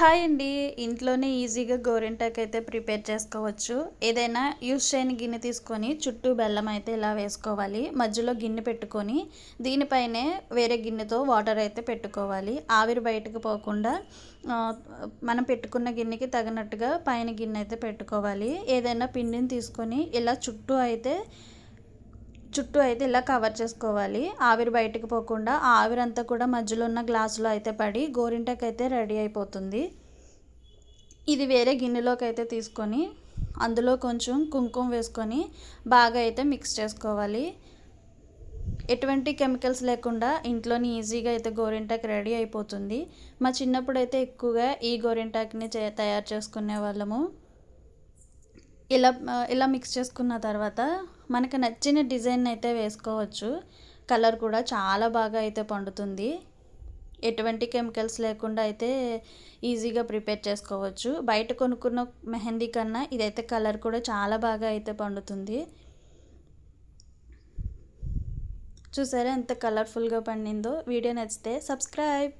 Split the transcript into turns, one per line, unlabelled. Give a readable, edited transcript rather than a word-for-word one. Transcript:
Hi అండి. ఇంట్లోనే ఈజీగా గోరింటాకు అయితే ప్రిపేర్ చేసుకోవచ్చు. ఏదైనా యూస్ చేయని గిన్నె తీసుకొని చుట్టూ బెల్లం అయితే ఇలా వేసుకోవాలి. మధ్యలో గిన్నె పెట్టుకొని దీనిపైనే వేరే గిన్నెతో వాటర్ అయితే పెట్టుకోవాలి. ఆవిరి బయటకు పోకుండా మనం పెట్టుకున్న గిన్నెకి తగినట్టుగా పైన గిన్నె అయితే పెట్టుకోవాలి. ఏదైనా పిండిని తీసుకొని ఇలా చుట్టూ అయితే ఇలా కవర్ చేసుకోవాలి. ఆవిరి బయటకు పోకుండా ఆ ఆవిరంతా కూడా మధ్యలో ఉన్న గ్లాసులో అయితే పడి గోరింటాకు అయితే రెడీ అయిపోతుంది. ఇది వేరే గిన్నెలోకి అయితే తీసుకొని అందులో కొంచెం కుంకుమ వేసుకొని బాగా అయితే మిక్స్ చేసుకోవాలి. ఎటువంటి కెమికల్స్ లేకుండా ఇంట్లోని ఈజీగా అయితే గోరింటాకు రెడీ అయిపోతుంది. మా చిన్నప్పుడు అయితే ఎక్కువగా ఈ గోరింటాకుని తయారు చేసుకునే వాళ్ళము. ఇలా మిక్స్ చేసుకున్న తర్వాత మనకు నచ్చిన డిజైన్ అయితే వేసుకోవచ్చు. కలర్ కూడా చాలా బాగా అయితే పండుతుంది. ఎటువంటి కెమికల్స్ లేకుండా అయితే ఈజీగా ప్రిపేర్ చేసుకోవచ్చు. బయట కొనుక్కున్న మెహందీ కన్నా ఇదైతే కలర్ కూడా చాలా బాగా అయితే పండుతుంది. చూసారా ఎంత కలర్ఫుల్గా పండిందో. వీడియో నచ్చితే సబ్స్క్రైబ్.